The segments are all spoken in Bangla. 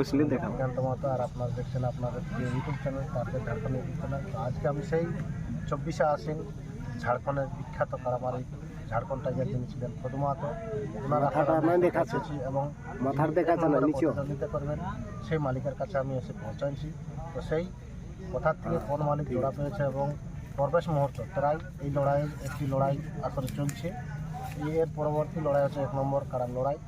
বসলে দেখাবো। শ্রীকান্ত মাহাতো, আর আপনারা দেখছেন আপনাদের YouTube channel target Jharkhand YouTube channel. তো আজকে আমি সেই 24শে আশ্বিন ঝাড়খণ্ডের বিখ্যাত কারামারি ঝাড়খণ্ড টাইগার যিনি ছিলেন খোদু মাহাতো, ওনার দেখাচ্ছি এবং মাথার দেখাচ্ছে না, নিচেও প্রতিদ্বন্দ্বিতা করবেন সেই মালিকের কাছে আমি এসে পৌঁছাইছি। তো সেই কোথার থেকে কোন মালিক জোড়া পেয়েছে এবং প্রবেশ মুহূর্ত প্রায় এই লড়াইয়ের একটি লড়াই আসলে চলছে। এর পরবর্তী লড়াই হচ্ছে 1 নম্বর কারার লড়াই।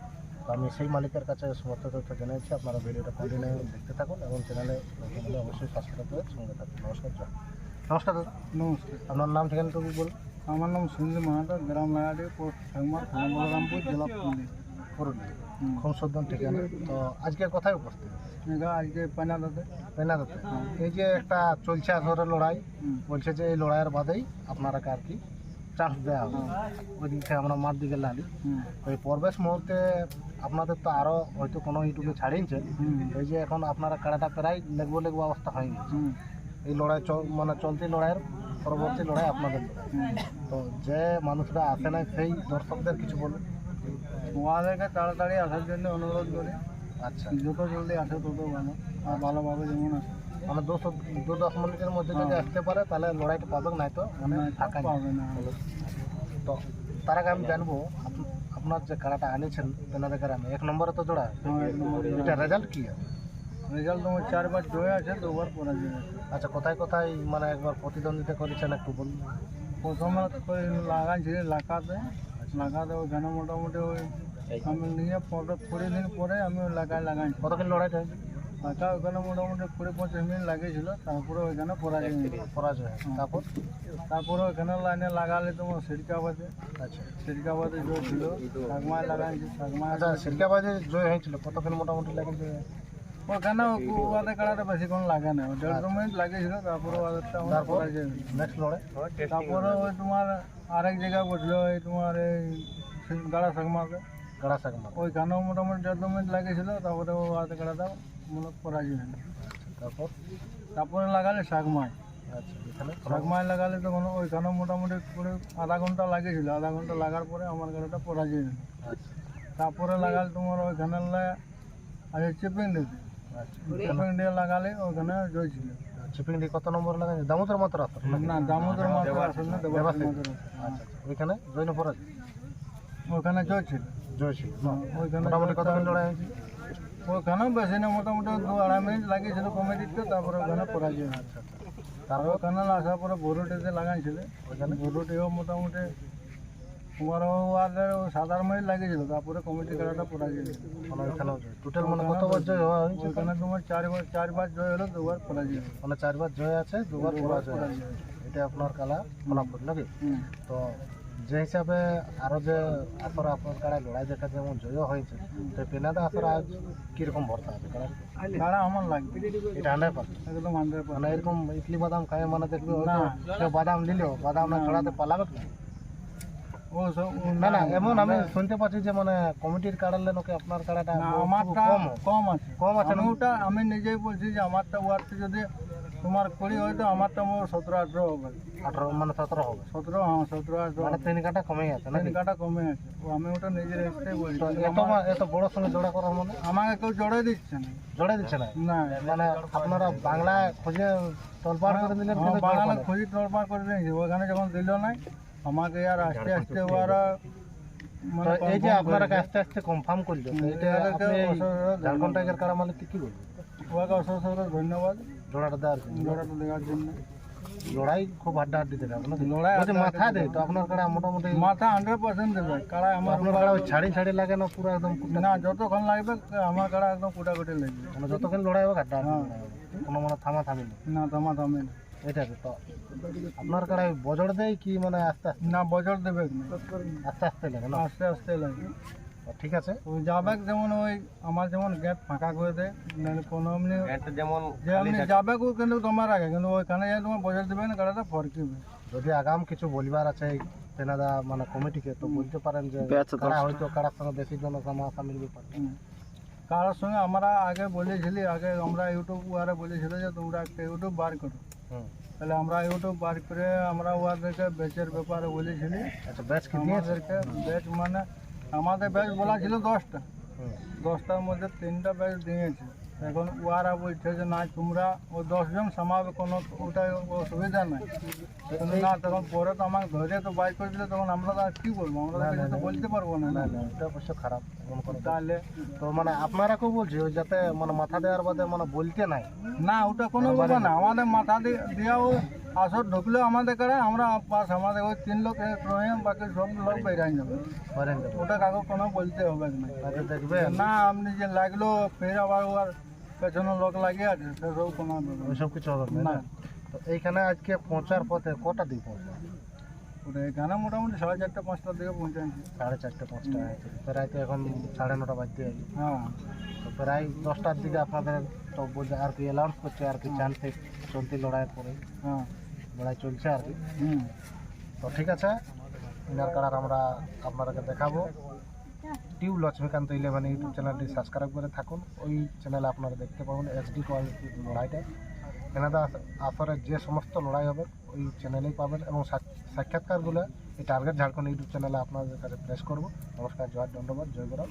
তো আমি সেই মালিকের কাছে সমস্ত তথ্য জেনেছি। আপনারা ভিডিওটা কন্টিনিউ দেখতে থাকুন এবং চ্যানেলে নতুন হলে অবশ্যই সাবস্ক্রাইব করে সঙ্গে থাকুন। নমস্কার। নমস্কার দাদা। নমস্কার। আপনার নাম ঠিকানাটা বলুন। আমার নাম সুনীল মাহাতো, গ্রাম লাগাডি, পোস্ট ঠাকুমা, থানা বলরামপুর, জেলা পুরুলিয়া। খুব সুন্দর ঠিকানা। তো আজকে কোথায় উপস্থিত? আজকে পেনাদাতে। পেনাদাতে। এই যে একটা চলছে আসরের লড়াই, বলছে যে এই লড়াইয়ের বাদেই আপনারাকে আর কি চান্স দেওয়া হবে। ওই দিক থেকে আমরা মাঠ দিকে লাগি। ওই প্রবেশ মুহূর্তে আপনাদের তো আরও হয়তো কোনো ইউটিউবে ছাড়িয়েছে, এই যে এখন আপনারা কাড়াটা প্রায় লেগবো অবস্থা হয়ে গেছে। এই লড়াই মানে চলতি লড়াইয়ের পরবর্তী লড়াই আপনাদের লড়াই। তো যে মানুষরা আসে না সেই দর্শকদের কিছু বলুন। ওদেরকে তাড়াতাড়ি আসার জন্য অনুরোধ করি। আচ্ছা, যত জলদি আসে তত ভালো, আর ভালোভাবে যেমন আসে। মানে 2-10 মিনিটের মধ্যে যদি আসতে পারে তাহলে লড়াইটা পাবে, নাই তো মানে ফাঁকা পাবে না। তো তার আগে আমি জানবো আপনার যে কাড়াটা আনিয়েছেন পেনাদা গ্রামে 1 নম্বরে তো জোড়া, এটা রেজাল্ট কি হবে? রেজাল্ট তোমার 4 বার জয় আছে, 2 বার পরাজয় আছে। আচ্ছা, কোথায় কোথায় মানে একবার প্রতিদ্বন্দ্বিতা করেছেন একটু বলুন। প্রথমে লাগাইছিল লাগাতে ওইখানে মোটামুটি ওই আমি নিয়ে 20 দিন পরে আমি ওই লাগাইছি। কতক্ষণ লড়াইটা হয়েছে? ওখানে মোটামুটি 20-25 মিনিট লাগিয়েছিল, তারপরে ওইখানে পরাজয় হয়। তারপরে ওইখানে লাইনে লাগালে তোমার সিরকাবাদে। আচ্ছা, সিরকাবাদে জয় ছিল, সাগমায় লাগাইছি। আচ্ছা, সিরকাবাদে জয় হয়েছিল, কতক্ষণ মোটামুটি লাগিয়েছে? ওখানে ওদের কাড়াটা বেশিক্ষণ লাগে না, 1.5 মিনিট লাগিয়েছিল। তারপরে ওদেরটা নেক্সট লড়াই, তারপরে ওই তোমার আরেক জায়গায় বসলো, এই তোমার এই গাড়া সাগমাকে। ওইখানেও মোটামুটি 1.5 মিনিট লাগিয়েছিল। তারপরে ওদের কাড়াটা মনে পরাজয় হলো। তারপরে লাগালে সাগমায়। সাগমায় লাগালে তখন ওইখানেও মোটামুটি আধা ঘন্টা লাগিয়েছিল। আধা ঘন্টা লাগার পরে আমার গাড়িটা পরাজয় হলো। তারপরে লাগালে তোমার ওইখানে আচ্ছা চিপিং দিয়ে লাগালে ওইখানে জয় ছিল। চিপিং দিয়ে কত নম্বর লাগাইছে? দামোদর মাত্র আসর না, দামোদর মাত্র আসল না, দেবাশিস মাত্র। আচ্ছা, ওইখানে জয় না পরাজয়? ওইখানে জয় ছিল। ওইখানে মোটামুটি কতক্ষণ লড়াই হয়েছে? ওইখানেও বেশি না, মোটামুটি 2-2.5 মিনিট লাগিয়েছিল কমিটিতে। তারপরে ওখানে পরাজয়। আচ্ছা, তারপর ওখানে আসার পরে ভোরুটিতে লাগাইছিল। ওইখানে ভোরুটিও মোটামুটি তোমার ওয়ার্ডের 7-8 মিনিট লাগিয়েছিল। তারপরে কমিটি খেলাটা পরাজয় হয়েছিল। টোটাল মানে কতবার জয় হয়েছে? ওইখানে তোমার 4 বার জয় হলো, 2 বার পরাজয় হলো। মানে 4 বার জয় আছে, 2 বার পরাজয় আছে। এটা আপনার কালা ফলাফল নাকি? তো যে হিসাবে আরো যে আসর আপনার কাড়ায় লড়াই দেখা যেমন জয় হয়েছে, তো পেনাদা আসর আজ কিরকম ভরসা আছে কাড়া আমার লাগবে? এটা 100%, একদম 100%। মানে এরকম ইডলি বাদাম খায় মানে দেখবে কেউ বাদাম নিলেও বাদাম না ছড়াতে পালাবে না। না, এমন আমি শুনতে পাচ্ছি যে মানে কমিটির কাড়ালে নাকি আপনার কাড়াটা আমারটা কম আছে। ওটা আমি নিজেই বলছি যে আমারটা ওয়ার্ডে যদি তোমার 20 হয় তো আমারটা 17-18 হবে। 18 মানে 17 হবে। 17-18 মানে 3 কাটা কমে গেছে না? 3 কাটা কমে আছে। আমি ওটা নিজের এক্সট্রাই বলছি। এত বড় সঙ্গে জোড়া করার মানে আমাকে কেউ জোড়াই দিচ্ছে না। জোড়াই দিচ্ছে না? না, মানে আপনারা বাংলায় খুঁজে তোলপাড় করে দিলেন? বাংলা খুঁজে তোলপাড় করে দিয়েছি। ওখানে যখন দিল নাই আমাকে আর আস্তে আস্তে ওরা এই যে আপনারা আস্তে আস্তে কনফার্ম করলো, এটা ঝাড়খণ্ড টাইগার কাড়া মালিককে কি বলবো? ওকে অসংখ্য ধন্যবাদ জোড়াটা দেওয়ার জন্য। লড়াই খুব হাড্ডাহাড্ডি দেবে লড়াই যদি মাথা দেয় তো আপনার কাড়া মোটামুটি মাথা 100% দেবে। কাড়া আমার কাড়া ছাড়ি লাগে না পুরো একদম? না, যতক্ষণ লাগবে আমার কাড়া একদম কুটাকুটি লাগবে। মানে যতক্ষণ লড়াই হবে হাড্ডাহাড্ডি, কোনো মানে থামাথামি নেই? না, থামাথামি না। এটা তো আপনার কাড়াই বজর দেয় কি মানে আস্তে আস্তে? না, বজর দেবে না, আস্তে আস্তে লাগে না? আস্তে আস্তে লাগে। ঠিক আছে, ওই যাবে যেমন ওই আমার যেমন গেট ফাঁকা করে দেয়, কোনো এমনি যেমন যাবে কিন্তু তোমার আগে, কিন্তু ওইখানে যাই তোমার বজর দেবে না, কাড়াটা ফরকিবে। যদি আগাম কিছু বলিবার আছে পেনাদা মানে কমিটিকে তো বলতে পারেন যে হয়তো কাড়ার সঙ্গে বেশি জন সামিল ব্যাপার। কাড়ার সঙ্গে আমরা আগে বলেছিলি, আগে আমরা ইউটিউব ওয়ারে বলেছিল যে তোমরা একটা ইউটিউব বার করো। তাহলে আমরা ইউটিউব বার করে আমরা ওদেরকে ব্যাচের ব্যাপারে বলেছিলি। আচ্ছা, ব্যাচ কি আমাদেরকে ব্যাচ মানে আমাদের ব্যাচ বলা ছিল 10টা। 10টার মধ্যে 3টা ব্যাচ দিয়েছে। এখন ওরা বলছে যে না তোমরা ও 10 জন সামাবে, কোনো ওটাই অসুবিধা নাই। কিন্তু না তখন পরে তো আমাকে ধরে তো বাইক করে দিলে তখন আমরা তো আর কি বলবো, আমরা তো কিছু তো বলতে পারবো না। না না এটা অবশ্য খারাপ এমন করে তাহলে তো মানে আপনারা কেউ বলছে ওই যাতে মানে মাথা দেওয়ার বাদে মানে বলতে নাই। না ওটা কোনো ব্যাপার না, আমাদের মাথা দিয়েও আসর ঢুকলেও আমাদের কাছে আমরা পাস, আমাদের ওই 3 লোক রয়ে বাকি সব লোক বেরাই যাবে, পারেন যাবে ওটা কাউকে কোনো বলতে হবে না। তাতে দেখবে না আপনি যে লাগলো ফের আবার ওর পেছনে লোক লাগিয়ে আছে সেসব কোনো ব্যাপার না। ওইসব কিছু হবে না না। না। তো এইখানে আজকে পৌঁছার পথে কটা দিক পৌঁছবে? ওটা এখানে মোটামুটি 4:30 5টার দিকে পৌঁছাচ্ছি। 4:30 5টা হয়েছে, প্রায় তো এখন 9:30 বাজতে যাবে। হ্যাঁ তো প্রায় 10টার দিকে আপনাদের তো বলছে আর কি অ্যালাউন্স করছে আর কি চান্সে চলতি লড়াইয়ের পরে হ্যাঁ লড়াই চলছে আর কি। হুম তো ঠিক আছে, ইনার কালার আমরা আপনাদেরকে দেখাবো। টিউব লক্ষ্মীকান্ত 11 ইউটিউব চ্যানেলটি সাবস্ক্রাইব করে থাকুন, ওই চ্যানেলে আপনারা দেখতে পাবেন এইচডি কোয়ালিটির লড়াইটা। এখানে আসরে যে সমস্ত লড়াই হবে ওই চ্যানেলেই পাবেন এবং সাক্ষাৎকারগুলো এই টার্গেট ঝাড়খণ্ড ইউটিউব চ্যানেলে আপনাদের কাছে প্রেস করবো। নমস্কার, জয়, ধন্যবাদ, জয় গৌরব।